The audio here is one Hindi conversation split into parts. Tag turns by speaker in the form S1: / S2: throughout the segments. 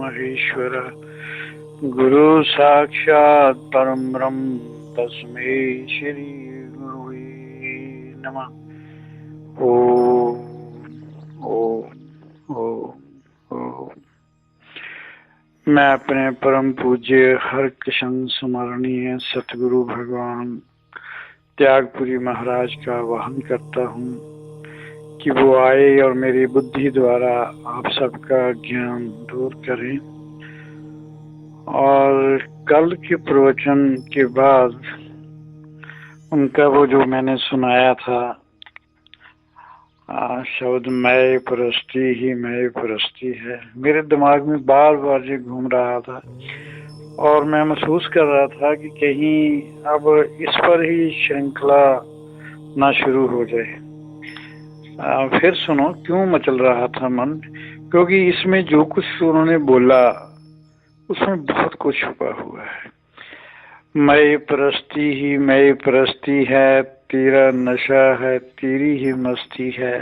S1: महेश्वर गुरु साक्षात् परम ब्रह्म तस्मै श्री गुरुवे नमः। ओम ओम ओम ओम। मैं अपने परम पूज्य हरकृष्ण स्मरणीय सतगुरु भगवान त्यागपुरी महाराज का वाहन करता हूँ कि वो आए और मेरी बुद्धि द्वारा आप सबका ज्ञान दूर करें। और कल के प्रवचन के बाद उनका वो जो मैंने सुनाया था शब्द मैं परस्ती ही मैं परस्ती है, मेरे दिमाग में बार बार ये घूम रहा था और मैं महसूस कर रहा था कि कहीं अब इस पर ही श्रृंखला ना शुरू हो जाए। फिर सुनो क्यों मचल रहा था मन, क्योंकि इसमें जो कुछ उन्होंने बोला उसमें बहुत कुछ छुपा हुआ है। मैं परस्ती है, तेरा नशा है, तेरी ही मस्ती है,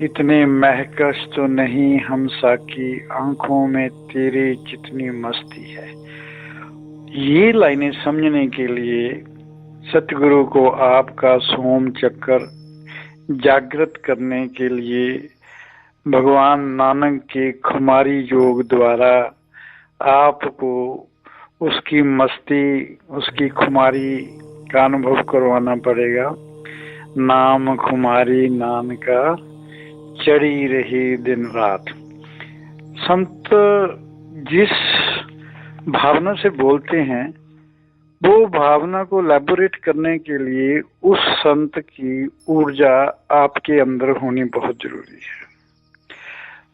S1: इतने महकश तो नहीं हम साकी, आंखों में तेरे जितनी मस्ती है। ये लाइनें समझने के लिए सतगुरु को आपका सोम चक्कर जागृत करने के लिए भगवान नानक के खुमारी योग द्वारा आपको उसकी मस्ती, उसकी खुमारी का अनुभव करवाना पड़ेगा। नाम खुमारी नानका चढ़ी रही दिन रात। संत जिस भावना से बोलते हैं वो भावना को लैबोरेट करने के लिए उस संत की ऊर्जा आपके अंदर होनी बहुत जरूरी है।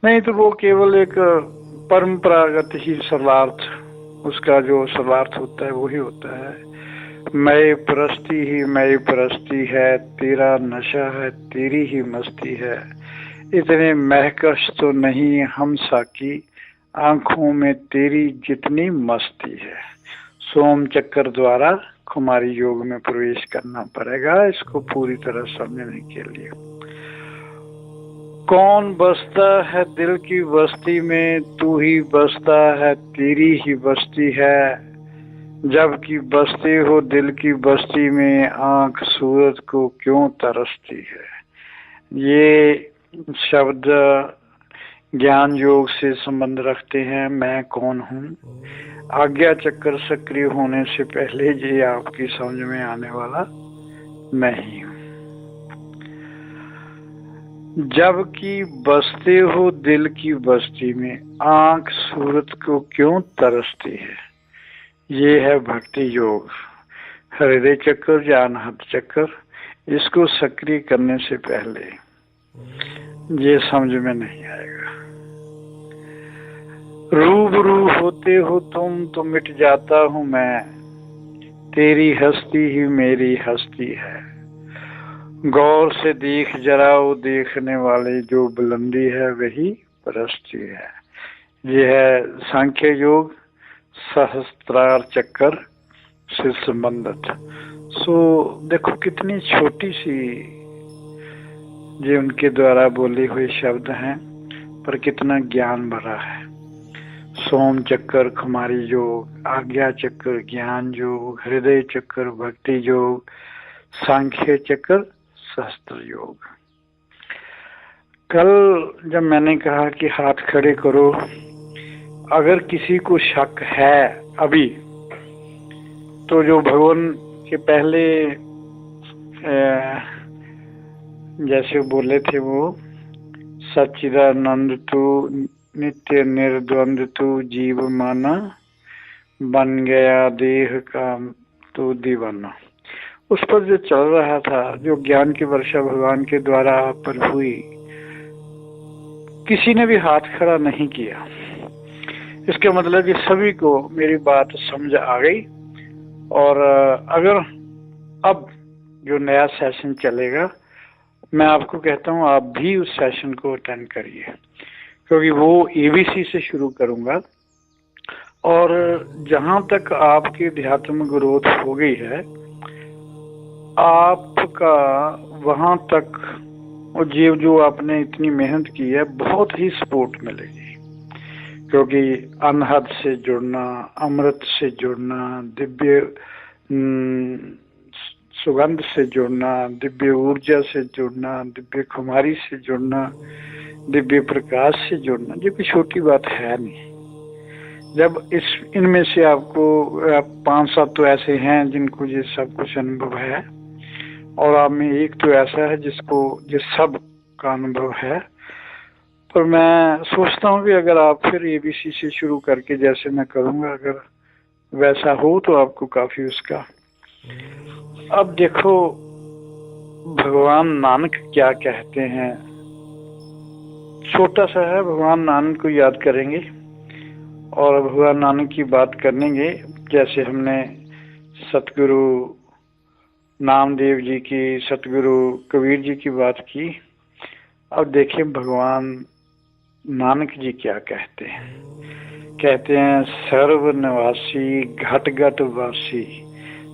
S1: नहीं तो वो केवल एक परंपरागत ही सर्वार्थ, उसका जो सर्वार्थ होता है वही होता है। मैं परस्ती है, तेरा नशा है, तेरी ही मस्ती है, इतने महकश तो नहीं हम साकी, आंखों में तेरी जितनी मस्ती है। सोम चक्कर द्वारा खुमारी योग में प्रवेश करना पड़ेगा इसको पूरी तरह समझने के लिए। कौन बसता है दिल की बस्ती में, तू ही बसता है, तेरी ही बस्ती है, जबकि बसते हो दिल की बस्ती में, आंख सूरत को क्यों तरसती है। ये शब्द ज्ञान योग से संबंध रखते हैं। मैं कौन हूँ, आज्ञा चक्कर सक्रिय होने से पहले ये आपकी समझ में आने वाला मैं ही हूँ। जबकि बसते हो दिल की बस्ती में, आंख सूरत को क्यों तरसती है। ये है भक्ति योग, हृदय चक्कर या अनाहत चक्कर। इसको सक्रिय करने से पहले ये समझ में नहीं आएगा। रूबरू होते हो तुम तो मिट जाता हूँ मैं, तेरी हस्ती ही मेरी हस्ती है, गौर से देख जरा वो देखने वाले, जो बुलंदी है वही परस्ती है। ये है सांख्य योग सहस्त्रार चक्कर से संबंधित। सो देखो कितनी छोटी सी ये उनके द्वारा बोले हुए शब्द हैं, पर कितना ज्ञान भरा है। सोम चक्कर खुमारी योग, आज्ञा चक्कर ज्ञान योग, हृदय चक्कर भक्ति योग, सांख्य चक्कर शास्त्र योग। कल जब मैंने कहा कि हाथ खड़े करो, अगर किसी को शक है अभी, तो जो भगवान के पहले जैसे बोले थे वो सच्चिदानंद तू नित्य निर्द्वंद तू जीव माना, बन गया देह का तू दीवाना। उस पर जो चल रहा था, जो ज्ञान की वर्षा भगवान के द्वारा आप पर हुई, किसी ने भी हाथ खड़ा नहीं किया। इसका मतलब कि सभी को मेरी बात समझ आ गई। और अगर अब जो नया सेशन चलेगा, मैं आपको कहता हूँ आप भी उस सेशन को अटेंड करिए, क्योंकि वो एबीसी से शुरू करूंगा। और जहां तक आपकी अध्यात्म ग्रोथ हो गई है, आपका वहां तक और जो आपने इतनी मेहनत की है बहुत ही सपोर्ट मिलेगी। क्योंकि अनहद से जुड़ना, अमृत से जुड़ना, दिव्य सुगंध से जुड़ना, दिव्य ऊर्जा से जुड़ना, दिव्य कुमारी से जुड़ना, दिव्य प्रकाश से जुड़ना, ये कोई छोटी बात है नहीं। जब इनमें से आपको 5-7 तो ऐसे हैं जिनको ये सब कुछ अनुभव है, और आप में एक तो ऐसा है जिसको ये सब का अनुभव है। पर मैं सोचता हूँ कि अगर आप फिर ABC से शुरू करके जैसे मैं करूँगा, अगर वैसा हो तो आपको काफी उसका। अब देखो भगवान नानक क्या कहते हैं, छोटा सा है, भगवान नानक को याद करेंगे और भगवान नानक की बात करेंगे। जैसे हमने सतगुरु नामदेव जी की, सतगुरु कबीर जी की बात की। अब देखिए भगवान नानक जी क्या कहते हैं। कहते हैं सर्व निवासी घट घट वासी,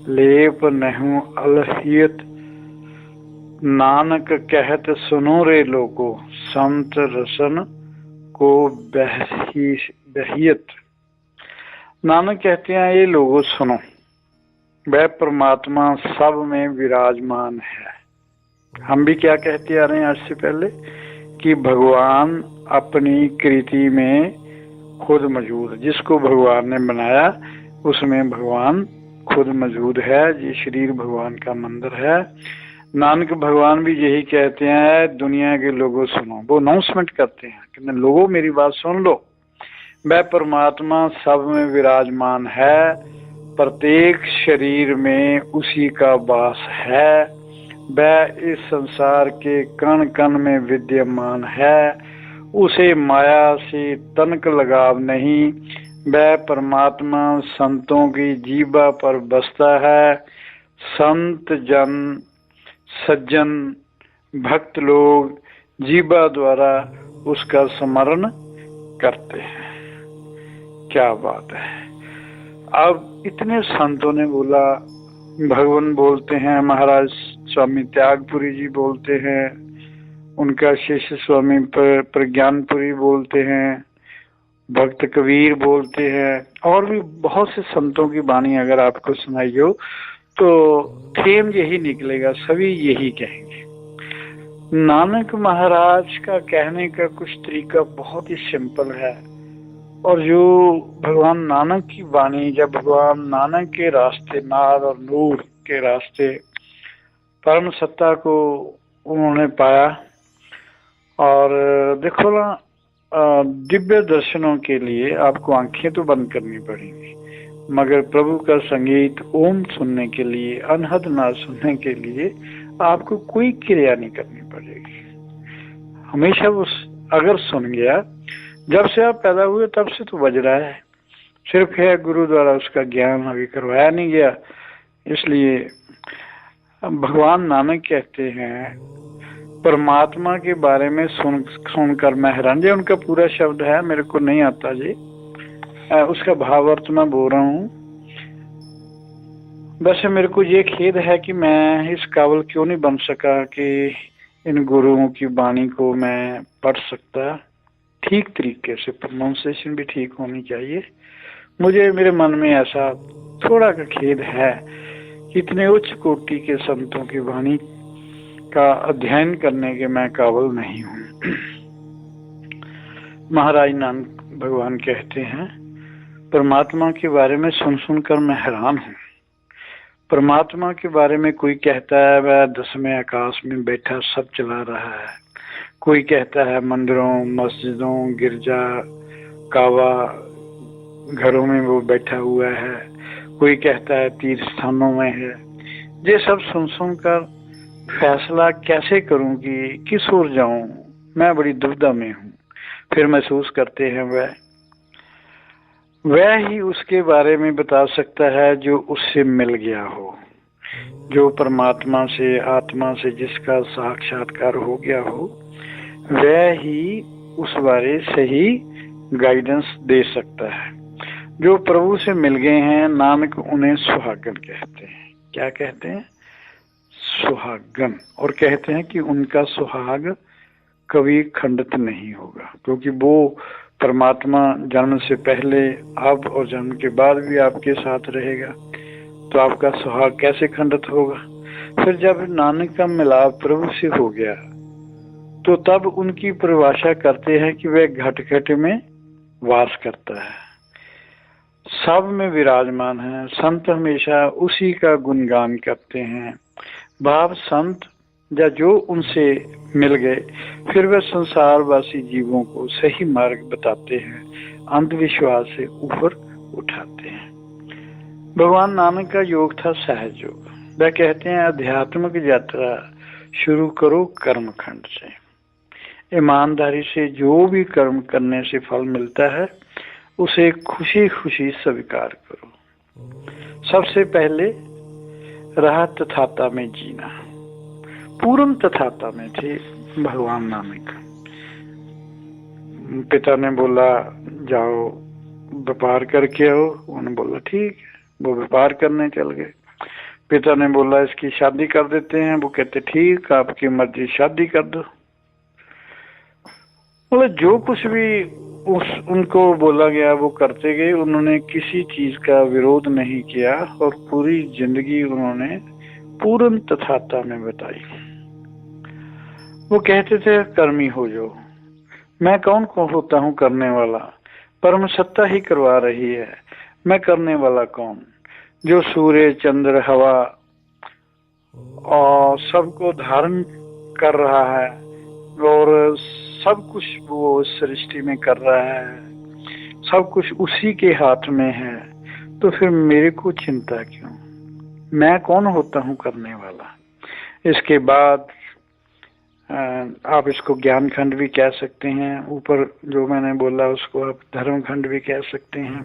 S1: लेप नहु अलहियत, नानक कहत सुनो रे लोगो, संत रसन को बहियत। नानक कहते हैं ये लोगों सुनो, वह परमात्मा सब में विराजमान है। हम भी क्या कहते आ रहे हैं आज से पहले कि भगवान अपनी कृति में खुद मौजूद है। जिसको भगवान ने बनाया उसमें भगवान खुद मौजूद है। ये शरीर भगवान का मंदिर है। नानक भगवान भी यही कहते हैं, दुनिया के लोगों सुनो। वो अनाउंसमेंट करते हैं कि लोगों मेरी बात सुन लो, वह परमात्मा सब में विराजमान है, प्रत्येक शरीर में उसी का वास है, वह इस संसार के कण कण में विद्यमान है, उसे माया से तनक लगाव नहीं, वह परमात्मा संतों की जीवा पर बसता है। संत जन सज्जन भक्त लोग जीवा द्वारा उसका स्मरण करते हैं। क्या बात है। अब इतने संतों ने बोला, भगवान बोलते हैं, महाराज स्वामी त्यागपुरी जी बोलते हैं, उनका शिष्य स्वामी प्रज्ञानपुरी बोलते हैं, भक्त कबीर बोलते हैं, और भी बहुत से संतों की वाणी अगर आपको सुनाई हो तो थेम यही निकलेगा, सभी यही कहेंगे। नानक महाराज का कहने का कुछ तरीका बहुत ही सिंपल है, और जो भगवान नानक की वाणी, जब भगवान नानक के रास्ते, नाद और नूर के रास्ते परम सत्ता को उन्होंने पाया, और देखो ना, दिव्य दर्शनों के लिए आपको आंखें तो बंद करनी पड़ेंगी, मगर प्रभु का संगीत ओम सुनने के लिए, अनहद नाद सुनने के लिए आपको कोई क्रिया नहीं करनी पड़ेगी। हमेशा वो अगर सुन गया, जब से आप पैदा हुए तब से तो बज रहा है, सिर्फ है गुरु द्वारा उसका ज्ञान अभी करवाया नहीं गया। इसलिए भगवान नानक कहते हैं परमात्मा के बारे में सुनकर मैं हैरान। जी उनका पूरा शब्द है, मेरे को नहीं आता जी, उसका भावार्थ मैं बोल रहा हूँ। वैसे मेरे को ये खेद है कि मैं इस काबिल क्यों नहीं बन सका कि इन गुरुओं की वाणी को मैं पढ़ सकता ठीक तरीके से। प्रोनाउंसिएशन भी ठीक होनी चाहिए। मुझे मेरे मन में ऐसा थोड़ा का खेद है कि इतने उच्च कोटि के संतों की वाणी का अध्ययन करने के मैं काबिल नहीं हूँ। महाराज नानक भगवान कहते हैं परमात्मा के बारे में सुन सुनकर मैं हैरान हूँ। परमात्मा के बारे में कोई कहता है वह 10वें आकाश में बैठा सब चला रहा है, कोई कहता है मंदिरों, मस्जिदों, गिरजा, कावा घरों में वो बैठा हुआ है, कोई कहता है तीर्थ स्थानों में है। ये सब सुन सुनकर फैसला कैसे करूं कि किस ओर जाऊं, मैं बड़ी दुविधा में हूं। फिर महसूस करते हैं वह ही उसके बारे में बता सकता है जो उससे मिल गया हो, जो परमात्मा से, आत्मा से जिसका साक्षात्कार हो गया हो, वह ही उस बारे सही गाइडेंस दे सकता है। जो प्रभु से मिल गए हैं, नानक उन्हें सुहागन कहते हैं। क्या कहते हैं? सुहागन। और कहते हैं कि उनका सुहाग कभी खंडित नहीं होगा, क्योंकि वो परमात्मा जन्म से पहले, अब और जन्म के बाद भी आपके साथ रहेगा, तो आपका सुहाग कैसे खंडित होगा। फिर जब नानक का मिलाप प्रभु से हो गया तो तब उनकी परिभाषा करते हैं कि वह घट घट में वास करता है, सब में विराजमान है। संत हमेशा उसी का गुणगान करते हैं। भाव संत या जो उनसे मिल गए फिर वह संसारवासी जीवों को सही मार्ग बताते हैं, अंधविश्वास से ऊपर उठाते हैं। भगवान नानक का योग था सहज योग। वह कहते हैं आध्यात्मिक यात्रा शुरू करो कर्मखंड से। ईमानदारी से जो भी कर्म करने से फल मिलता है उसे खुशी खुशी स्वीकार करो। सबसे पहले रहा तथाता में जीना। पूर्ण तथाता में थे भगवान नानक। पिता ने बोला जाओ व्यापार करके आओ, उन्होंने बोला ठीक है, वो व्यापार करने चल गए। पिता ने बोला इसकी शादी कर देते हैं, वो कहते ठीक आपकी मर्जी, शादी कर दो। बोले जो कुछ भी उनको बोला गया वो करते गए। उन्होंने किसी चीज का विरोध नहीं किया और पूरी जिंदगी उन्होंने पूर्ण तथाता में बताई। वो कहते थे कर्मी हो जाओ। मैं कौन होता हूँ करने वाला, परम सत्ता ही करवा रही है। मैं करने वाला कौन, जो सूर्य चंद्र हवा और सबको धारण कर रहा है और सब कुछ वो सृष्टि में कर रहा है, सब कुछ उसी के हाथ में है, तो फिर मेरे को चिंता क्यों। मैं कौन होता हूँ करने वाला। इसके बाद आप इसको ज्ञान खंड भी कह सकते हैं, ऊपर जो मैंने बोला उसको आप धर्म खंड भी कह सकते हैं।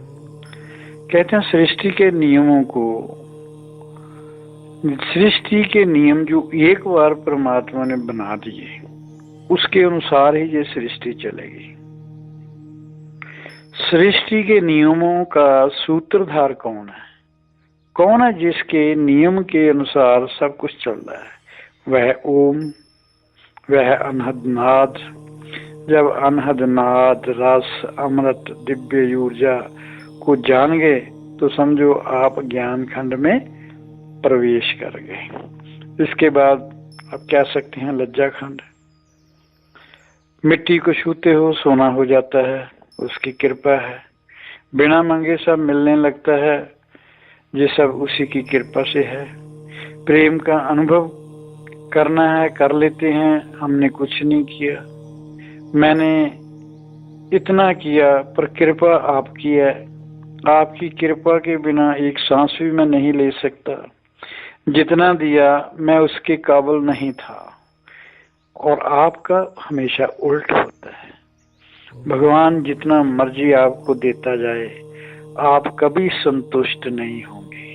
S1: कहते हैं सृष्टि के नियमों को, सृष्टि के नियम जो एक बार परमात्मा ने बना दिए उसके अनुसार ही ये सृष्टि चलेगी। सृष्टि के नियमों का सूत्रधार कौन है, कौन है जिसके नियम के अनुसार सब कुछ चल रहा है। वह ओम, वह अनहद नाद। जब अनहद नाद रस अमृत दिव्य ऊर्जा को जान गए तो समझो आप ज्ञान खंड में प्रवेश कर गए। इसके बाद आप कह सकते हैं लज्जा खंड। मिट्टी को छूते हो सोना हो जाता है, उसकी कृपा है। बिना मांगे सब मिलने लगता है, ये सब उसी की कृपा से है। प्रेम का अनुभव करना है, कर लेते हैं, हमने कुछ नहीं किया, मैंने इतना किया, पर कृपा आपकी है। आपकी कृपा के बिना एक सांस भी मैं नहीं ले सकता। जितना दिया मैं उसके काबिल नहीं था, और आपका हमेशा उल्ट होता है। भगवान जितना मर्जी आपको देता जाए आप कभी संतुष्ट नहीं होंगे।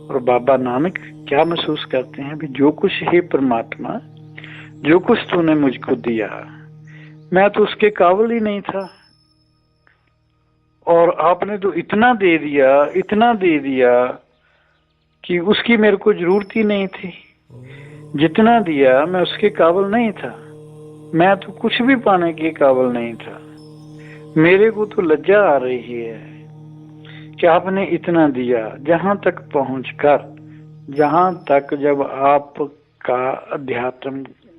S1: और बाबा नानक क्या महसूस करते हैं भी जो कुछ है परमात्मा, जो कुछ तूने मुझको दिया मैं तो उसके काबिल ही नहीं था, और आपने तो इतना दे दिया, इतना दे दिया कि उसकी मेरे को जरूरत ही नहीं थी। जितना दिया मैं उसके काबिल नहीं था, मैं तो कुछ भी पाने के काबिल नहीं था। मेरे को तो लज्जा आ रही है कि आपने इतना दिया। जहां तक पहुंचकर, जहां तक जब आपका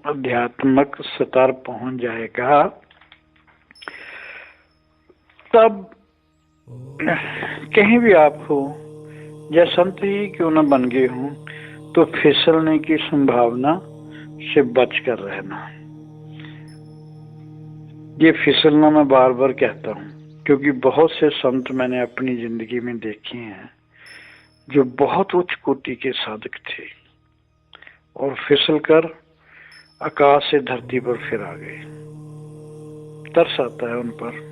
S1: अध्यात्मक स्तर पहुंच जाएगा तब कहीं भी आप हो, या संत ही क्यों न बन गए हों, तो फिसलने की संभावना से बच कर रहना। ये फिसलना मैं बार बार कहता हूँ क्योंकि बहुत से संत मैंने अपनी जिंदगी में देखे हैं जो बहुत उच्च कोटि के साधक थे और फिसल कर आकाश से धरती पर फिर आ गए। तरस आता है उन पर।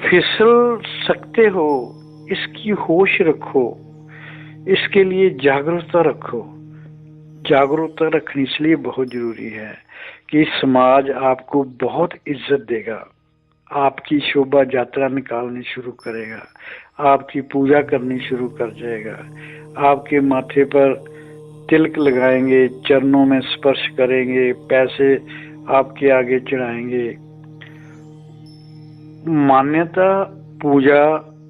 S1: फिसल सकते हो, इसकी होश रखो, इसके लिए जागरूकता रखो। जागरूकता रखनी इसलिए बहुत जरूरी है कि समाज आपको बहुत इज्जत देगा, आपकी शोभा यात्रा निकालनी शुरू करेगा, आपकी पूजा करनी शुरू कर जाएगा, आपके माथे पर तिलक लगाएंगे, चरणों में स्पर्श करेंगे, पैसे आपके आगे चढ़ाएंगे, मान्यता, पूजा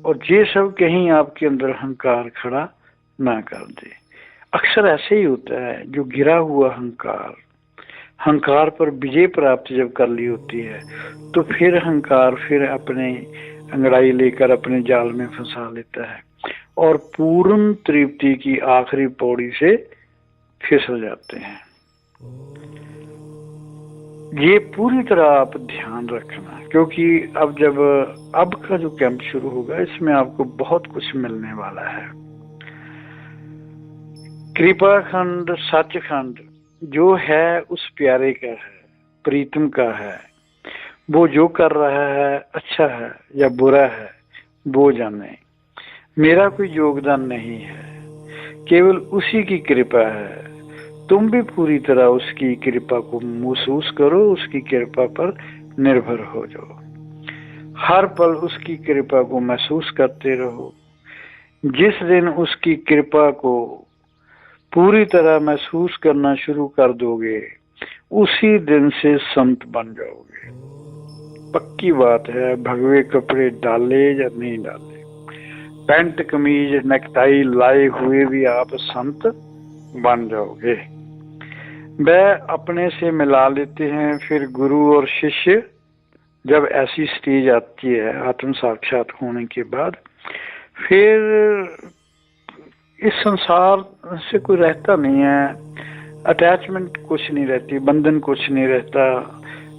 S1: और ये सब कहीं आपके अंदर अहंकार खड़ा ना कर दे। अक्सर ऐसे ही होता है, जो गिरा हुआ अहंकार पर विजय प्राप्त जब कर ली होती है तो फिर अहंकार फिर अपने अंगड़ाई लेकर अपने जाल में फंसा लेता है और पूर्ण तृप्ति की आखिरी पौड़ी से फिसल जाते हैं। ये पूरी तरह आप ध्यान रखना, क्योंकि अब का जो कैंप शुरू होगा इसमें आपको बहुत कुछ मिलने वाला है। कृपा खंड, सचखंड जो है उस प्यारे का है, प्रीतम का है। वो जो कर रहा है अच्छा है या बुरा है वो जाने, मेरा कोई योगदान नहीं है, केवल उसी की कृपा है। तुम भी पूरी तरह उसकी कृपा को महसूस करो, उसकी कृपा पर निर्भर हो जाओ, हर पल उसकी कृपा को महसूस करते रहो। जिस दिन उसकी कृपा को पूरी तरह महसूस करना शुरू कर दोगे उसी दिन से संत बन जाओगे। पक्की बात है, भगवे कपड़े डाले या नहीं डाले, पैंट कमीज नेकटाई लाए हुए भी आप संत बन जाओगे। वह अपने से मिला लेते हैं। फिर गुरु और शिष्य, जब ऐसी स्टेज आती है आत्म साक्षात होने के बाद, फिर इस संसार से कोई रहता नहीं है, अटैचमेंट कुछ नहीं रहती, बंधन कुछ नहीं रहता,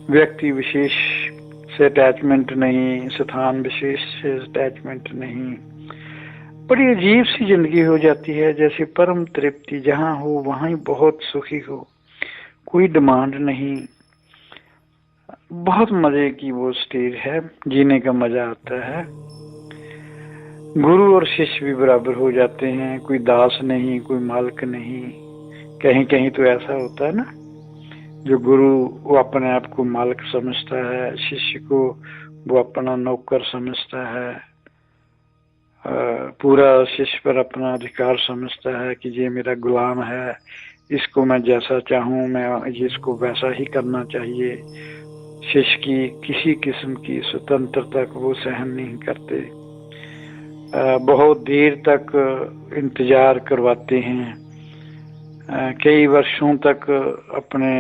S1: व्यक्ति विशेष से अटैचमेंट नहीं, स्थान विशेष से अटैचमेंट नहीं। बड़ी अजीब सी जिंदगी हो जाती है, जैसे परम तृप्ति, जहाँ हो वहाँ ही बहुत सुखी हो, कोई डिमांड नहीं। बहुत मजे की वो स्टेज है, जीने का मजा आता है। गुरु और शिष्य भी बराबर हो जाते हैं, कोई दास नहीं, कोई मालिक नहीं। कहीं कहीं तो ऐसा होता है ना, जो गुरु वो अपने आप को मालिक समझता है, शिष्य को वो अपना नौकर समझता है, पूरा शिष्य पर अपना अधिकार समझता है कि ये मेरा गुलाम है, इसको मैं जैसा चाहूँ मैं इसको वैसा ही करना चाहिए। शिष्य की किसी किस्म की स्वतंत्रता को वो सहन नहीं करते, बहुत देर तक इंतजार करवाते हैं, कई वर्षों तक अपने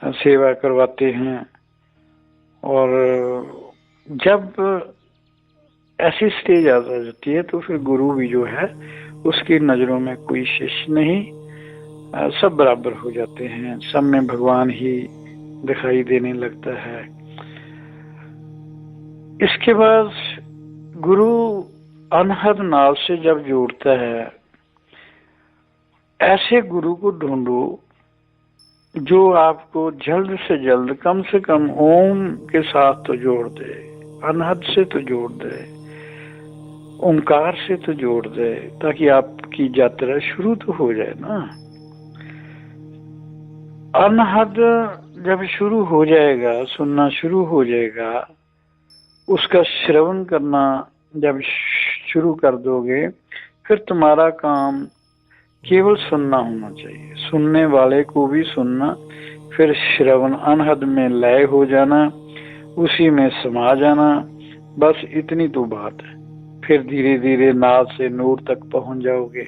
S1: सेवा करवाते हैं। और जब ऐसी स्टेज आ जाती है तो फिर गुरु भी जो है उसकी नजरों में कोई शिष्य नहीं, सब बराबर हो जाते हैं, सब में भगवान ही दिखाई देने लगता है। इसके बाद गुरु अनहद नाव से जब जोड़ता है, ऐसे गुरु को ढूंढो जो आपको जल्द से जल्द कम से कम ओम के साथ तो जोड़ दे, अनहद से तो जोड़ दे, ओंकार से तो जोड़ दे, ताकि आपकी यात्रा शुरू तो हो जाए ना। अनहद जब शुरू हो जाएगा, सुनना शुरू हो जाएगा, उसका श्रवण करना जब शुरू कर दोगे, फिर तुम्हारा काम केवल सुनना होना चाहिए, सुनने वाले को भी सुनना, फिर श्रवण अनहद में लय हो जाना, उसी में समा जाना, बस इतनी तो बात है। फिर धीरे धीरे नाद से नूर तक पहुंच जाओगे,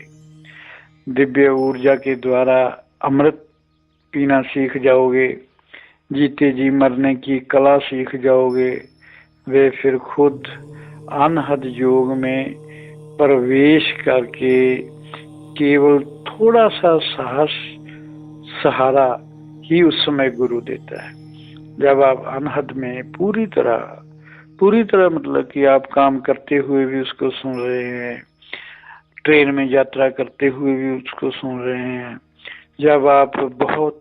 S1: दिव्य ऊर्जा के द्वारा अमृत पीना सीख जाओगे, जीते जी मरने की कला सीख जाओगे। वे फिर खुद अनहद योग में प्रवेश करके केवल थोड़ा सा साहस सहारा ही उस समय गुरु देता है। जब आप अनहद में पूरी तरह मतलब कि आप काम करते हुए भी उसको सुन रहे हैं, ट्रेन में यात्रा करते हुए भी उसको सुन रहे हैं, जब आप बहुत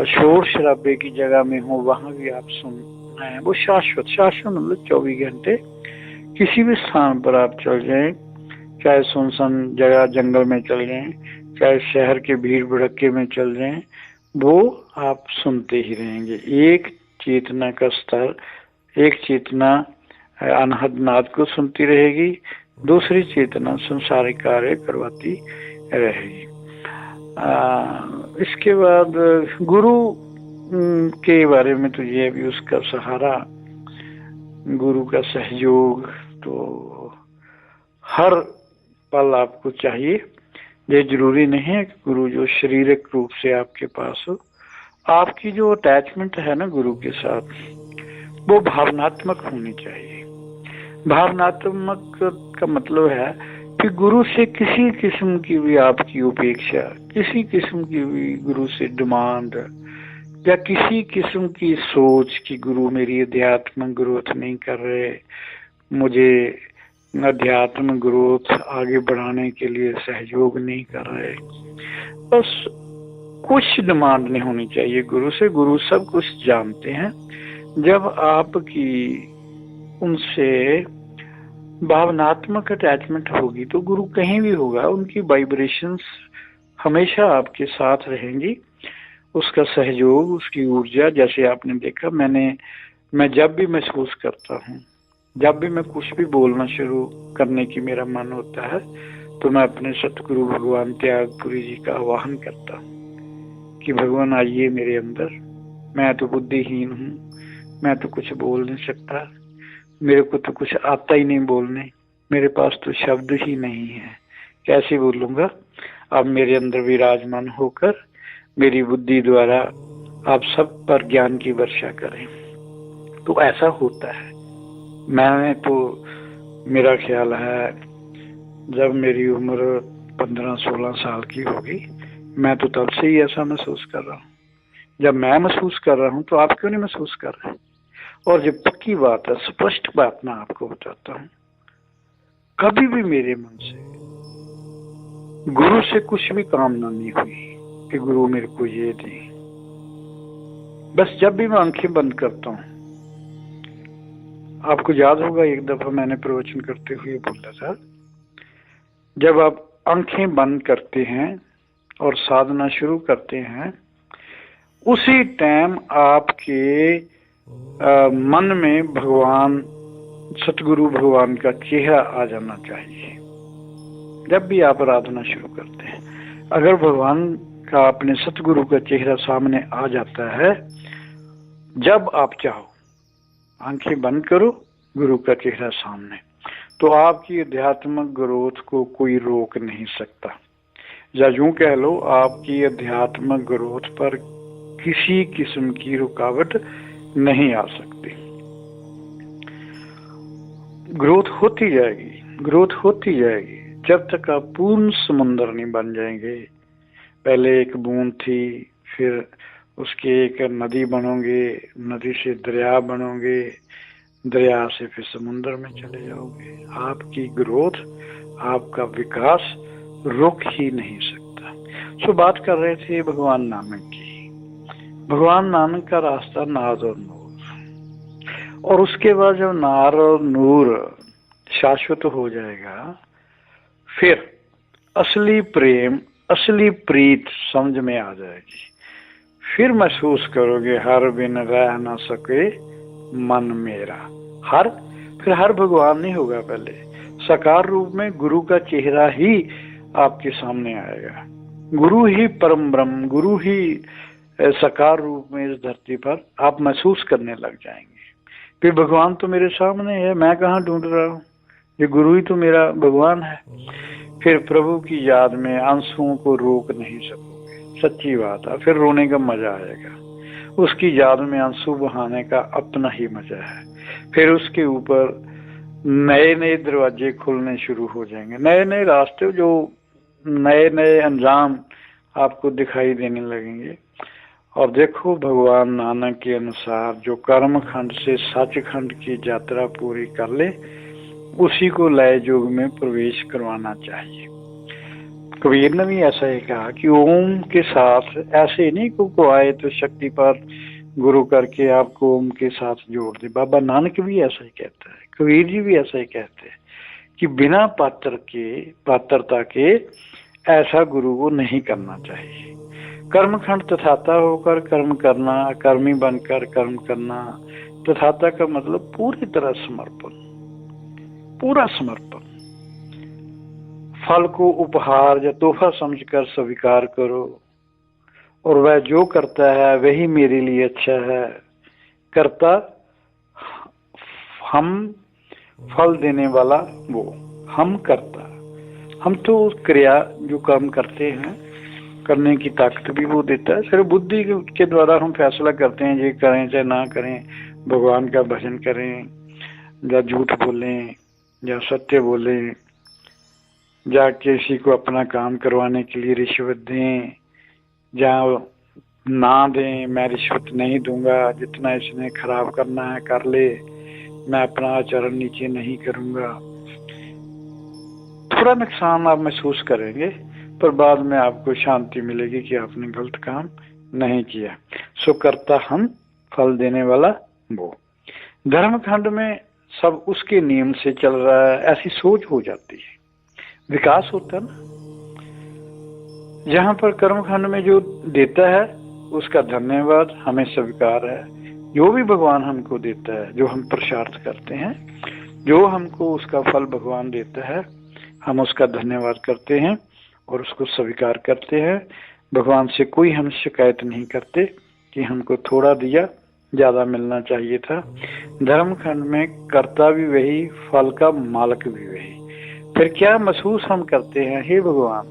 S1: शोर शराबे की जगह में हो वहां भी आप सुन रहे हैं। वो शाश्वत मतलब 24 घंटे किसी भी स्थान पर आप चल जाएं, चाहे सुनसान जगह जंगल में चल जाएं, चाहे शहर के भीड़ भड़के में चल जाएं, वो आप सुनते ही रहेंगे। एक चेतना का स्तर, एक चेतना अनहद नाद को सुनती रहेगी, दूसरी चेतना संसारिक कार्य करवाती रहेगी। इसके बाद गुरु के बारे में तो ये भी उसका सहारा गुरु का सहयोग तो हर पल आपको चाहिए। ये जरूरी नहीं है कि गुरु जो शारीरिक रूप से आपके पास हो। आपकी जो अटैचमेंट है ना गुरु के साथ, वो भावनात्मक होनी चाहिए। भावनात्मक का मतलब है कि गुरु से किसी किस्म की भी आपकी उपेक्षा, किसी किस्म की भी गुरु से डिमांड, या किसी किस्म की सोच कि गुरु मेरी अध्यात्म ग्रोथ नहीं कर रहे, मुझे अध्यात्म ग्रोथ आगे बढ़ाने के लिए सहयोग नहीं कर रहे, बस कुछ डिमांड नहीं होनी चाहिए गुरु से। गुरु सब कुछ जानते हैं। जब आपकी उनसे भावनात्मक अटैचमेंट होगी तो गुरु कहीं भी होगा, उनकी वाइब्रेशंस हमेशा आपके साथ रहेंगी। उसका सहयोग, उसकी ऊर्जा, जैसे आपने देखा, मैं जब भी महसूस करता हूँ, जब भी मैं कुछ भी बोलना शुरू करने की मेरा मन होता है, तो मैं अपने सतगुरु भगवान त्यागपुरी जी का आवाहन करता हूँ कि भगवान आइए मेरे अंदर। मैं तो बुद्धिहीन हूँ, मैं तो कुछ बोल नहीं सकता, मेरे को तो कुछ आता ही नहीं बोलने, मेरे पास तो शब्द ही नहीं है, कैसे बोलूँगा। अब मेरे अंदर विराजमान होकर मेरी बुद्धि द्वारा आप सब पर ज्ञान की वर्षा करें। तो ऐसा होता है। मैंने तो, मेरा ख्याल है जब मेरी उम्र 15-16 साल की होगी, मैं तो तब से ही ऐसा महसूस कर रहा हूँ। जब मैं महसूस कर रहा हूँ तो आप क्यों नहीं महसूस कर रहे? और जब पक्की बात है, स्पष्ट बात मैं आपको बताता हूँ, कभी भी मेरे मन से गुरु से कुछ भी कामना नहीं हुई कि गुरु मेरे को ये दे। बस जब भी मैं आंखें बंद करता हूँ, आपको याद होगा एक दफा मैंने प्रवचन करते हुए बोला था, जब आप आंखें बंद करते हैं और साधना शुरू करते हैं, उसी टाइम आपके मन में भगवान, सतगुरु भगवान का चेहरा आ जाना चाहिए। जब भी आप आराधना शुरू करते हैं, अगर भगवान का, अपने सतगुरु का चेहरा सामने आ जाता है, जब आप चाहो आंखें बंद करो, गुरु का चेहरा सामने, तो आपकी अध्यात्मिक ग्रोथ को कोई रोक नहीं सकता। या यूं कह लो, आपकी अध्यात्मिक ग्रोथ पर किसी किस्म की रुकावट नहीं आ सकती। ग्रोथ होती जाएगी, ग्रोथ होती जाएगी, जब तक आप पूर्ण समुद्र नहीं बन जाएंगे। पहले एक बूंद थी, फिर उसके एक नदी बनोगे, नदी से दरिया बनोगे, दरिया से फिर समुद्र में चले जाओगे। आपकी ग्रोथ, आपका विकास रुक ही नहीं सकता। सो बात कर रहे थे भगवान नानक की। भगवान नानक का रास्ता नाद और नूर, और उसके बाद जब नार और नूर शाश्वत हो जाएगा, फिर असली प्रेम, असली प्रीत समझ में आ जाएगी। फिर महसूस करोगे हर बिन रह ना सके मन मेरा। फिर हर भगवान नहीं होगा, पहले साकार रूप में गुरु का चेहरा ही आपके सामने आएगा। गुरु ही परम ब्रह्म, गुरु ही साकार रूप में इस धरती पर आप महसूस करने लग जाएंगे। फिर भगवान तो मेरे सामने है, मैं कहाँ ढूंढ रहा हूँ, ये गुरु ही तो मेरा भगवान है। फिर प्रभु की याद में आंसुओं को रोक नहीं सकोगे, सच्ची बात है। फिर रोने का मजा आएगा, उसकी याद में आंसू बहाने का अपना ही मजा है। फिर उसके ऊपर नए नए दरवाजे खुलने शुरू हो जाएंगे, नए नए रास्ते, जो नए नए अंजाम आपको दिखाई देने लगेंगे। और देखो, भगवान नानक के अनुसार जो कर्म खंड से सचखंड की यात्रा पूरी कर ले, उसी को लय योग में प्रवेश करवाना चाहिए। कबीर ने भी ऐसा ही कहा कि ओम के साथ ऐसे नहीं को आए तो शक्ति पर गुरु करके आपको ओम के साथ जोड़ दे। बाबा नानक भी ऐसा ही कहता है, कबीर जी भी ऐसा ही कहते हैं कि बिना पात्रता के ऐसा गुरु को नहीं करना चाहिए। कर्मखंड तथाता होकर कर्म करना, कर्मी बनकर कर्म करना, तथाता का मतलब पूरी तरह समर्पण, पूरा समर्पण। फल को उपहार या तोहफा समझकर स्वीकार करो, और वह जो करता है वही मेरे लिए अच्छा है। करता हम फल देने वाला वो, हम करता। हम तो क्रिया जो काम करते हैं करने की ताकत भी वो देता है। सिर्फ बुद्धि के द्वारा हम फैसला करते हैं ये करें चाहे ना करें, भगवान का भजन करें या झूठ बोलें या सत्य बोलें या किसी को अपना काम करवाने के लिए रिश्वत दें या ना दें। मैं रिश्वत नहीं दूंगा, जितना इसने खराब करना है कर ले, मैं अपना आचरण नीचे नहीं करूंगा। थोड़ा नुकसान आप महसूस करेंगे पर बाद में आपको शांति मिलेगी कि आपने गलत काम नहीं किया। सो करता हम, फल देने वाला वो। धर्मखंड में सब उसके नियम से चल रहा है, ऐसी सोच हो जाती है, विकास होता है ना। जहां पर कर्मखंड में जो देता है उसका धन्यवाद हमें स्वीकार है। जो भी भगवान हमको देता है, जो हम पुरुषार्थ करते हैं, जो हमको उसका फल भगवान देता है, हम उसका धन्यवाद करते हैं और उसको स्वीकार करते हैं। भगवान से कोई हम शिकायत नहीं करते कि हमको थोड़ा दिया, ज्यादा मिलना चाहिए था। धर्मखंड में कर्ता भी वही, फल का मालिक भी वही। फिर क्या महसूस हम करते हैं, हे भगवान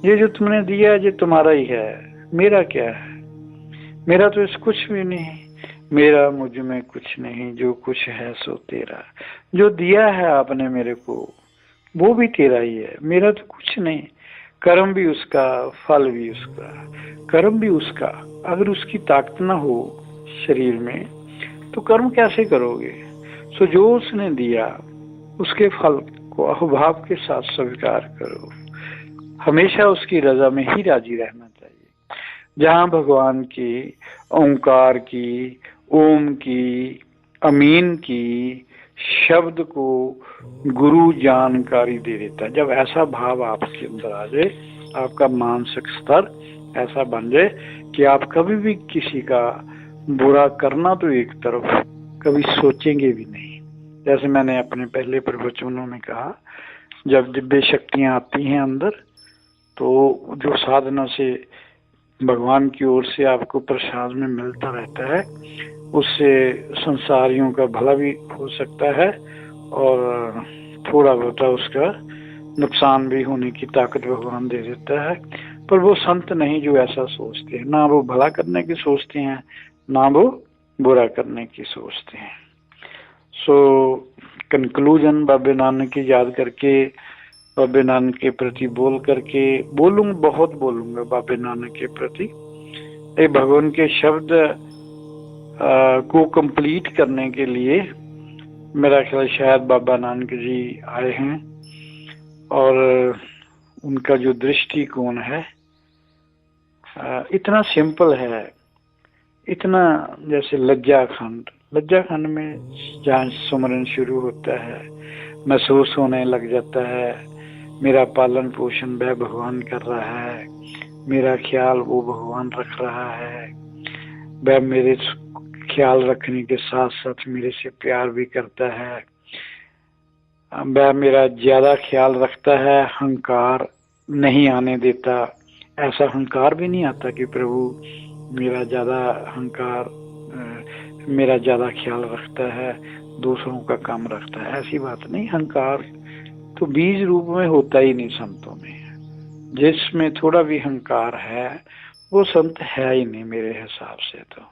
S1: ये जो तुमने दिया ये तुम्हारा ही है, मेरा क्या है, मेरा तो इस कुछ भी नहीं, मेरा मुझ में कुछ नहीं, जो कुछ है सो तेरा। जो दिया है आपने मेरे को वो भी तेरा ही है, मेरा तो कुछ नहीं। कर्म भी उसका, फल भी उसका, कर्म भी उसका। अगर उसकी ताकत ना हो शरीर में तो कर्म कैसे करोगे। सो जो उसने दिया उसके फल को अहुभाव के साथ स्वीकार करो। हमेशा उसकी रजा में ही राजी रहना चाहिए। जहाँ भगवान की, ओंकार की, ओम की, अमीन की शब्द को गुरु जानकारी दे देता है। जब ऐसा भाव आपके अंदर आ जाए, आपका मानसिक स्तर ऐसा बन जाए कि आप कभी भी किसी का बुरा करना तो एक तरफ, कभी सोचेंगे भी नहीं। जैसे मैंने अपने पहले प्रवचनों में कहा, जब दिव्य शक्तियां आती हैं अंदर तो जो साधना से भगवान की ओर से आपको प्रसाद में मिलता रहता है, उससे संसारियों का भला भी हो सकता है और थोड़ा बहुत उसका नुकसान भी होने की ताकत भगवान दे देता है। पर वो संत नहीं जो ऐसा सोचते हैं, ना वो भला करने की सोचते हैं ना वो बुरा करने की सोचते हैं। सो कंक्लूजन बाबे नानक की याद करके, बाबे नानक के प्रति बोल करके, बहुत बोलूंगा बाबे नानक के प्रति। भगवान के शब्द को कंप्लीट करने के लिए मेरा ख्याल शायद बाबा नानक जी आए हैं और उनका जो दृष्टिकोण है इतना सिंपल है, इतना जैसे लज्जाखंड में जहाँ सुमरन शुरू होता है महसूस होने लग जाता है, मेरा पालन पोषण वह भगवान कर रहा है, मेरा ख्याल वो भगवान रख रहा है, वह मेरे ख्याल रखने के साथ साथ मेरे से प्यार भी करता है, वह मेरा ज्यादा ख्याल रखता है, अहंकार नहीं आने देता। ऐसा अहंकार भी नहीं आता कि प्रभु मेरा ज्यादा ख्याल रखता है, दूसरों का कम रखता है, ऐसी बात नहीं। अहंकार तो बीज रूप में होता ही नहीं संतों में। जिसमें थोड़ा भी अहंकार है वो संत है ही नहीं मेरे हिसाब से। तो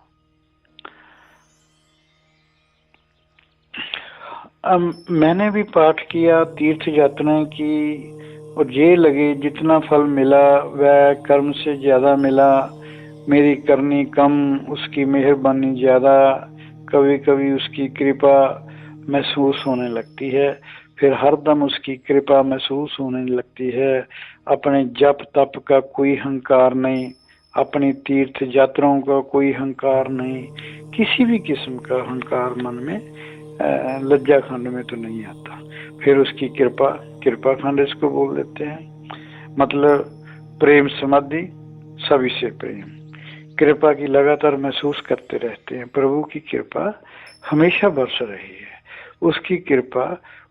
S1: अब मैंने भी पाठ किया तीर्थ यात्राएं की और ये लगे जितना फल मिला वह कर्म से ज्यादा मिला, मेरी करनी कम उसकी मेहरबानी ज्यादा। कभी कभी उसकी कृपा महसूस होने लगती है, फिर हरदम उसकी कृपा महसूस होने लगती है। अपने जप तप का कोई अहंकार नहीं, अपनी तीर्थ यात्राओं का कोई अहंकार नहीं, किसी भी किस्म का अहंकार मन में लज्जा खंड में तो नहीं आता। फिर उसकी कृपा खंड इसको बोल देते हैं, मतलब प्रेम समाधि, सभी से प्रेम, कृपा की लगातार महसूस करते रहते हैं। प्रभु की कृपा हमेशा बरस रही है,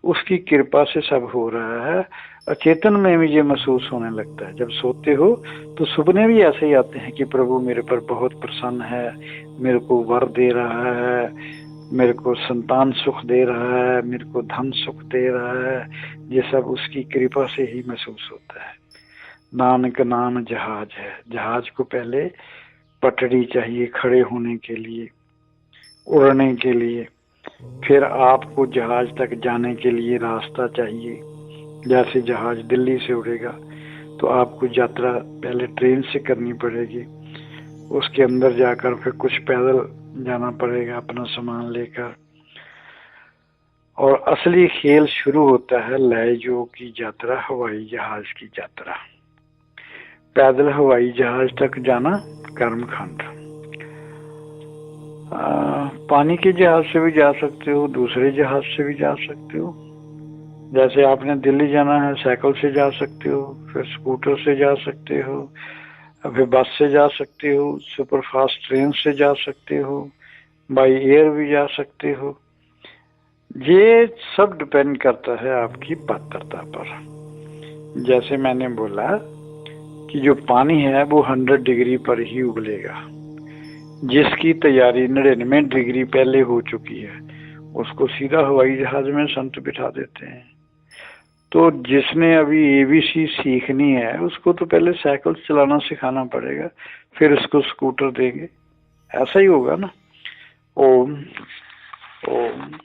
S1: उसकी कृपा से सब हो रहा है। अचेतन में भी ये महसूस होने लगता है। जब सोते हो तो सपने भी ऐसे ही आते हैं कि प्रभु मेरे पर बहुत प्रसन्न है, मेरे को वर दे रहा है, मेरे को संतान सुख दे रहा है, मेरे को धन सुख दे रहा है, ये सब उसकी कृपा से ही महसूस होता है। नानक नाम जहाज है। जहाज को पहले पटड़ी चाहिए खड़े होने के लिए, उड़ने के लिए, फिर आपको जहाज तक जाने के लिए रास्ता चाहिए। जैसे जहाज दिल्ली से उड़ेगा तो आपको यात्रा पहले ट्रेन से करनी पड़ेगी, उसके अंदर जाकर फिर कुछ पैदल जाना पड़ेगा अपना सामान लेकर। और असली खेल शुरू होता है लहजों की यात्रा, हवाई जहाज की यात्रा। पैदल हवाई जहाज तक जाना कर्मकांड। पानी के जहाज से भी जा सकते हो, दूसरे जहाज से भी जा सकते हो। जैसे आपने दिल्ली जाना है, साइकिल से जा सकते हो, फिर स्कूटर से जा सकते हो, फिर बस से जा सकते हो, सुपर फास्ट ट्रेन से जा सकते हो, बाई एयर भी जा सकते हो। ये सब डिपेंड करता है आपकी पात्रता पर। जैसे मैंने बोला कि जो पानी है वो 100 डिग्री पर ही उबलेगा। जिसकी तैयारी 99 डिग्री पहले हो चुकी है उसको सीधा हवाई जहाज में संत बिठा देते हैं। तो जिसने अभी एबीसी सीखनी है उसको तो पहले साइकिल चलाना सिखाना पड़ेगा, फिर उसको स्कूटर देंगे। ऐसा ही होगा ना। ओम ओम।